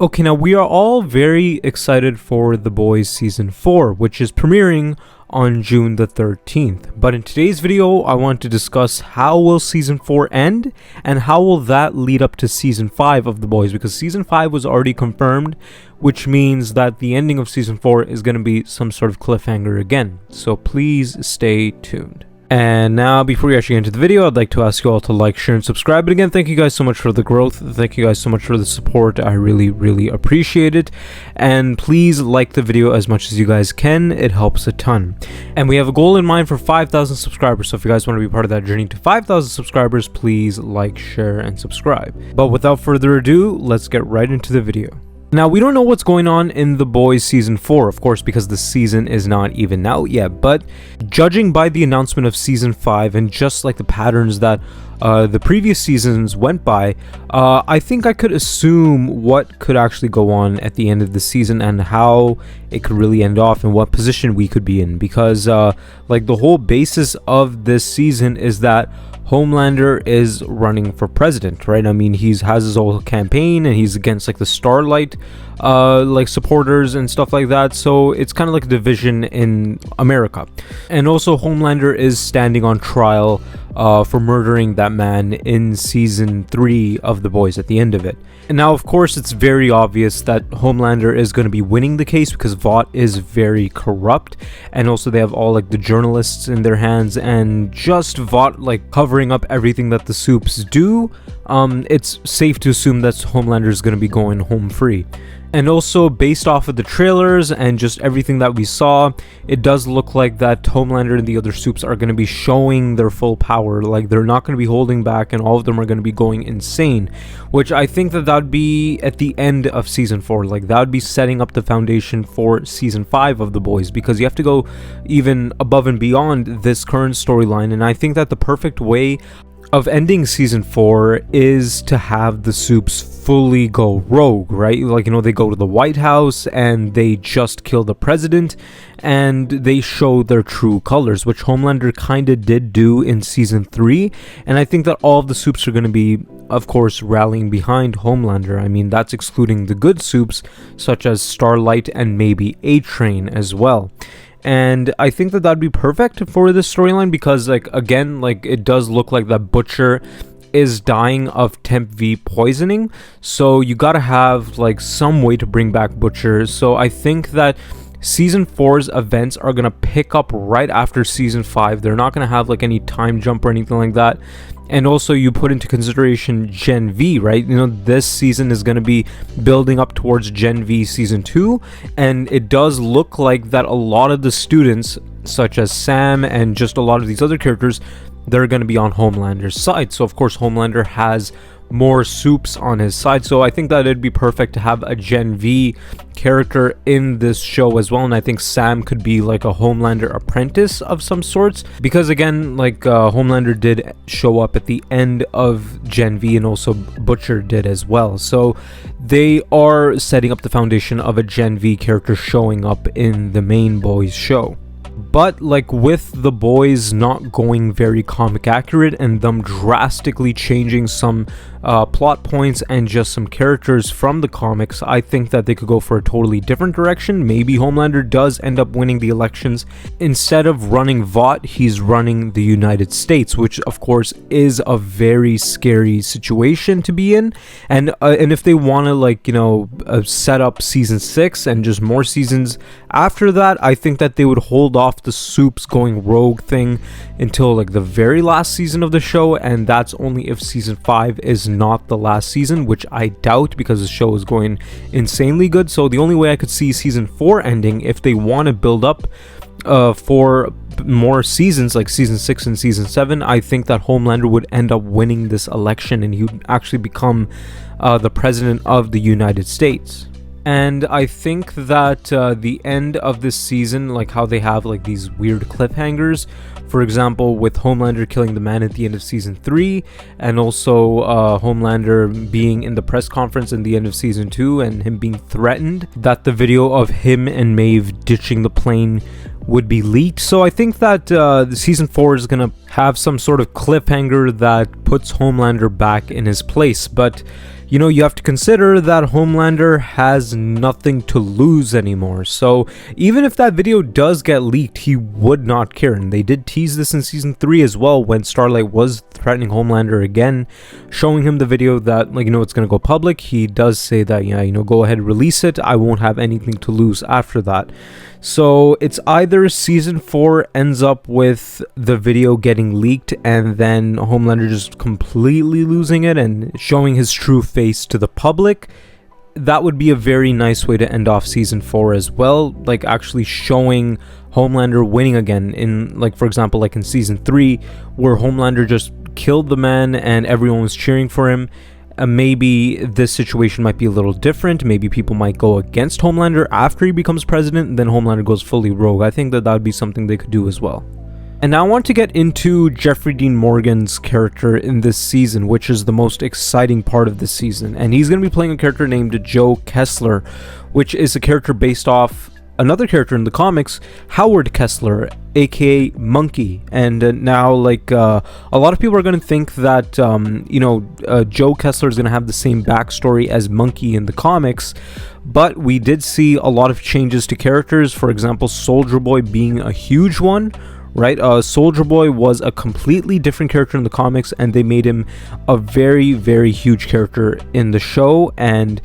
Okay, now we are all very excited for The Boys Season 4, which is premiering on June the 13th. But in today's video, I want to discuss how will Season 4 end, and how will that lead up to Season 5 of The Boys, because Season 5 was already confirmed, which means that the ending of Season 4 is going to be some sort of cliffhanger again. So please stay tuned. And now, before we actually get into the video, I'd like to ask you all to like, share, and subscribe. And again, thank you guys so much for the growth. Thank you guys so much for the support. I really appreciate it. And please like the video as much as you guys can. It helps a ton. And we have a goal in mind for 5,000 subscribers. So if you guys want to be part of that journey to 5,000 subscribers, please like, share, and subscribe. But without further ado, let's get right into the video. Now, we don't know what's going on in The Boys Season 4, of course, because the season is not even out yet, but judging by the announcement of Season 5 and just like the patterns that the previous seasons went by, I think I could assume what could actually go on at the end of the season and how it could really end off and what position we could be in, because like the whole basis of this season is that Homelander is running for president, right? I mean, he has his whole campaign and he's against like the Starlight like supporters and stuff like that. So it's kind of like a division in America. And also Homelander is standing on trial for murdering that man in Season 3 of The Boys at the end of it. And now, of course, it's very obvious that Homelander is going to be winning the case because Vought is very corrupt. And also they have all like the journalists in their hands, and just Vought like covering up everything that the Supes do. It's safe to assume that Homelander is going to be going home free. And also, based off of the trailers and just everything that we saw, it does look like that Homelander and the other Supes are going to be showing their full power. Like, they're not going to be holding back, and all of them are going to be going insane. Which I think that would be at the end of Season 4. Like, that would be setting up the foundation for Season 5 of The Boys, because you have to go even above and beyond this current storyline. And I think that the perfect way of ending Season 4 is to have the Supes fully go rogue, right? Like, you know, they go to the White House and they just kill the president and they show their true colors, which Homelander kind of did do in Season 3. And I think that all of the Supes are going to be, of course, rallying behind Homelander. I mean, that's excluding the good Supes, such as Starlight and maybe A-Train as well. And I think that that'd be perfect for this storyline because, like, again, like, it does look like that Butcher is dying of Temp V poisoning. So you gotta have, like, some way to bring back Butcher. So I think that Season 4's events are gonna pick up right after Season 5. They're not gonna have, like, any time jump or anything like that. And also, you put into consideration Gen V, right? You know, this season is going to be building up towards Gen V Season 2. And it does look like that a lot of the students, such as Sam and just a lot of these other characters, they're going to be on Homelander's side. So, of course, Homelander has more Supes on his side. So I think that it'd be perfect to have a Gen V character in this show as well. And I think Sam could be like a Homelander apprentice of some sorts, because again, like Homelander did show up at the end of Gen V, and also Butcher did as well. So they are setting up the foundation of a Gen V character showing up in the main Boys show. But like with The Boys not going very comic accurate and them drastically changing some plot points and just some characters from the comics, I think that they could go for a totally different direction. Maybe Homelander does end up winning the elections. Instead of running Vought, he's running the United States, which of course is a very scary situation to be in. And if they want to, like, you know, set up Season 6 and just more seasons after that, I think that they would hold off the Supes going rogue thing until like the very last season of the show, and that's only if Season 5 is not the last season, which I doubt because the show is going insanely good. So the only way I could see Season 4 ending, if they want to build up for more seasons like Season 6 and Season 7, I think that Homelander would end up winning this election and he would actually become the president of the United States. And I think that the end of this season, like how they have like these weird cliffhangers, for example with Homelander killing the man at the end of Season 3, and also Homelander being in the press conference in the end of Season 2 and him being threatened that the video of him and Maeve ditching the plane would be leaked. So I think that the Season 4 is gonna have some sort of cliffhanger that puts Homelander back in his place. But you know, you have to consider that Homelander has nothing to lose anymore. So even if that video does get leaked, he would not care. And they did tease this in season 3 as well, when Starlight was threatening Homelander again, showing him the video that, like, you know, it's going to go public. He does say that, yeah, you know, go ahead, release it. I won't have anything to lose after that. So it's either season 4 ends up with the video getting leaked and then Homelander just completely losing it and showing his true face to the public. That would be a very nice way to end off season 4 as well, like actually showing Homelander winning again in, like, for example, like in season 3 where Homelander just killed the man and everyone was cheering for him. Maybe this situation might be a little different. Maybe people might go against Homelander after he becomes president, and then Homelander goes fully rogue. I think that would be something they could do as well. And now I want to get into Jeffrey Dean Morgan's character in this season, which is the most exciting part of this season. And he's going to be playing a character named Joe Kessler, which is a character based off another character in the comics, Howard Kessler, aka Monkey. And now, like, a lot of people are going to think that Joe Kessler is going to have the same backstory as Monkey in the comics, but we did see a lot of changes to characters. For example, Soldier Boy being a huge one, right? Soldier Boy was a completely different character in the comics, and they made him a very, very huge character in the show, and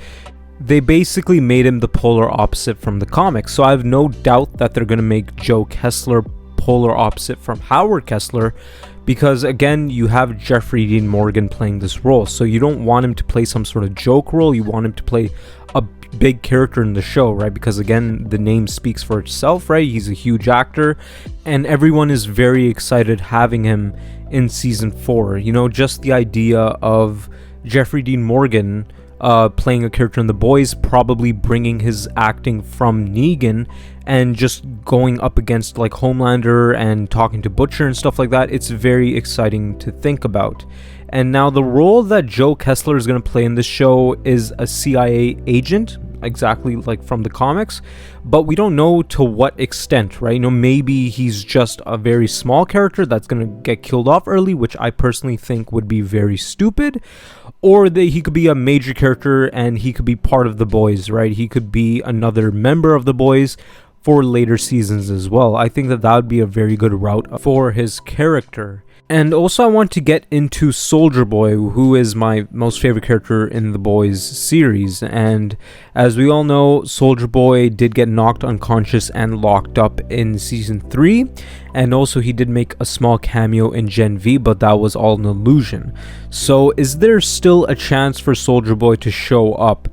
they basically made him the polar opposite from the comics. So I have no doubt that they're going to make Joe Kessler polar opposite from Howard Kessler, because again, you have Jeffrey Dean Morgan playing this role. So you don't want him to play some sort of joke role. You want him to play a big character in the show, right? Because again, the name speaks for itself, right? He's a huge actor, and everyone is very excited having him in season 4. You know, just the idea of Jeffrey Dean Morgan playing a character in The Boys, probably bringing his acting from Negan and just going up against like Homelander and talking to Butcher and stuff like that. It's very exciting to think about. And now the role that Joe Kessler is going to play in this show is a CIA agent, exactly like from the comics, but we don't know to what extent, right? You know, maybe he's just a very small character that's going to get killed off early, which I personally think would be very stupid, or he could be a major character and he could be part of The Boys, right? He could be another member of The Boys for later seasons as well. I think that would be a very good route for his character. And also I want to get into Soldier Boy, who is my most favorite character in the Boys series. And as we all know, Soldier Boy did get knocked unconscious and locked up in season 3. And also he did make a small cameo in Gen V, but that was all an illusion. So is there still a chance for Soldier Boy to show up?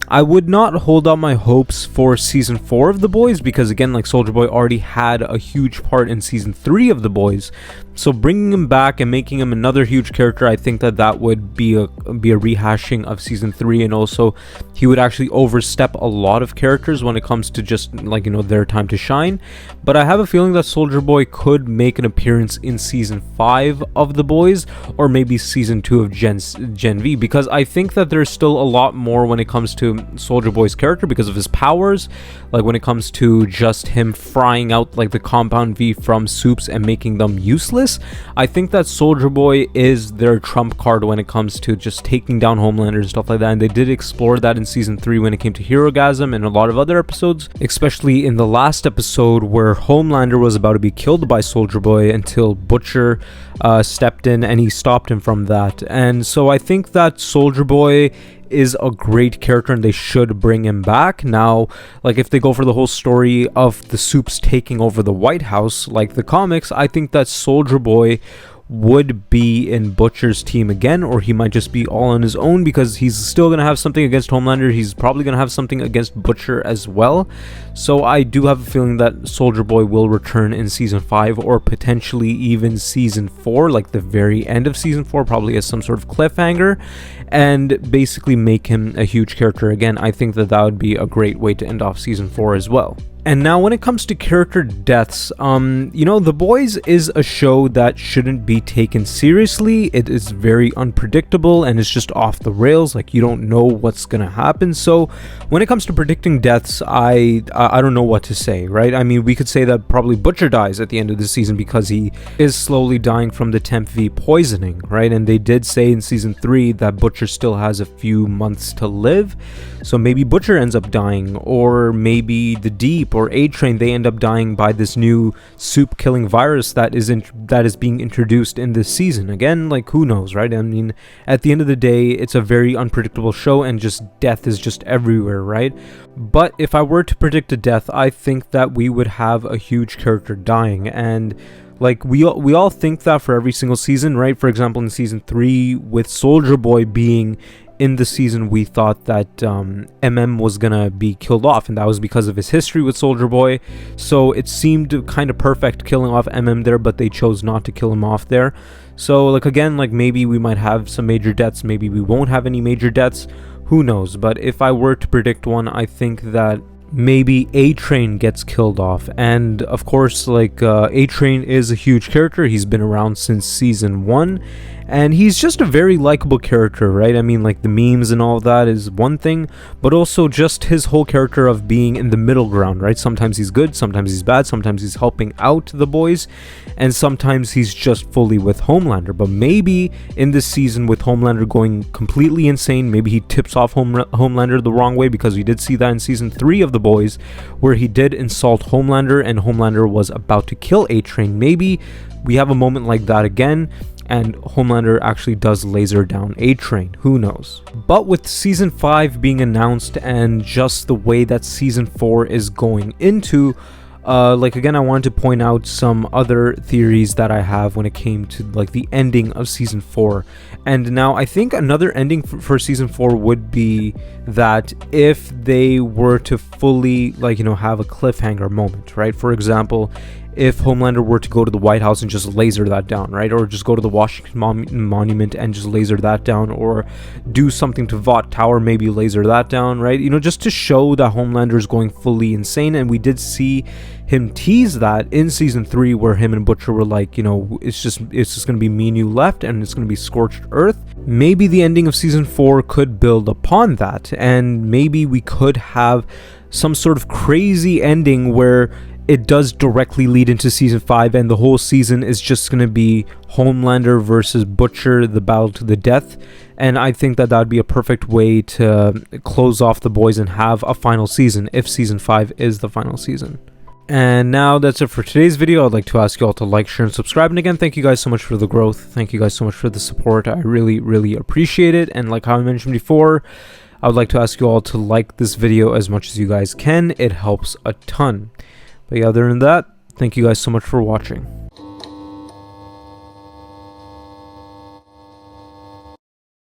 I would not hold out my hopes for season 4 of The Boys, because again, like, Soldier Boy already had a huge part in season 3 of The Boys. So bringing him back and making him another huge character, I think that would be a rehashing of season 3, and also he would actually overstep a lot of characters when it comes to just, like, you know, their time to shine. But I have a feeling that Soldier Boy could make an appearance in season 5 of The Boys, or maybe season 2 of Gen V, because I think that there's still a lot more when it comes to Soldier Boy's character because of his powers, like when it comes to just him frying out like the compound V from soups and making them useless. I think that Soldier Boy is their trump card when it comes to just taking down Homelander and stuff like that, and they did explore that in season 3 when it came to Herogasm and a lot of other episodes, especially in the last episode where Homelander was about to be killed by Soldier Boy until Butcher stepped in and he stopped him from that. And so I think that Soldier Boy is a great character and they should bring him back. Now, like, if they go for the whole story of the Soups taking over the White House like the comics, I think that Soldier Boy would be in Butcher's team again, or he might just be all on his own, because he's still going to have something against Homelander. He's probably going to have something against Butcher as well. So I do have a feeling that Soldier Boy will return in season 5, or potentially even season 4, like the very end of season 4, probably as some sort of cliffhanger, and basically make him a huge character again. I think that would be a great way to end off season 4 as well. And now when it comes to character deaths, you know, The Boys is a show that shouldn't be taken seriously. It is very unpredictable and it's just off the rails. Like, you don't know what's gonna happen. So when it comes to predicting deaths, I don't know what to say, right? I mean, we could say that probably Butcher dies at the end of the season because he is slowly dying from the Temp V poisoning, right? And they did say in season 3 that Butcher still has a few months to live. So maybe Butcher ends up dying, or maybe the Deep or A-Train, they end up dying by this new soup-killing virus that is being introduced in this season. Again, like, who knows, right? I mean, at the end of the day, it's a very unpredictable show, and just death is just everywhere, right? But if I were to predict a death, I think that we would have a huge character dying, and like, we all think that for every single season, right? For example, in season 3, with Soldier Boy being in the season, we thought that MM was gonna be killed off, and that was because of his history with Soldier Boy. So it seemed kind of perfect killing off MM there, but they chose not to kill him off there. So, like, again, like, maybe we might have some major deaths, maybe we won't have any major deaths, who knows? But if I were to predict one, I think that maybe A-Train gets killed off. And of course, like, A-Train is a huge character. He's been around since season 1, and he's just a very likable character, right? I mean, like, the memes and all of that is one thing, but also just his whole character of being in the middle ground, right? Sometimes he's good, sometimes he's bad, sometimes he's helping out the boys, and sometimes he's just fully with Homelander. But maybe in this season, with Homelander going completely insane, maybe he tips off Homelander the wrong way, because we did see that in season 3 of The Boys, where he did insult Homelander and Homelander was about to kill A-Train. Maybe we have a moment like that again, and Homelander actually does laser down A-Train. Who knows? But with season 5 being announced and just the way that season 4 is going into, like, again, I wanted to point out some other theories that I have when it came to, like, the ending of season 4. And now I think another ending for season 4 would be that if they were to fully, like, you know, have a cliffhanger moment, right? For example, if Homelander were to go to the White House and just laser that down, right? Or just go to the Washington Monument and just laser that down, or do something to Vought Tower, maybe laser that down, right? You know, just to show that Homelander is going fully insane. And we did see him tease that in season 3, where him and Butcher were like, you know, it's just gonna be me and you left, and it's gonna be scorched earth. Maybe the ending of season 4 could build upon that, and maybe we could have some sort of crazy ending where it does directly lead into season 5, and the whole season is just going to be Homelander versus Butcher, the battle to the death. And I think that would be a perfect way to close off The Boys and have a final season, if season 5 is the final season. And now that's it for today's video. I'd like to ask you all to like, share, and subscribe. And again, thank you guys so much for the growth. Thank you guys so much for the support. I really, really appreciate it. And like how I mentioned before, I would like to ask you all to like this video as much as you guys can. It helps a ton. But yeah, other than that, thank you guys so much for watching.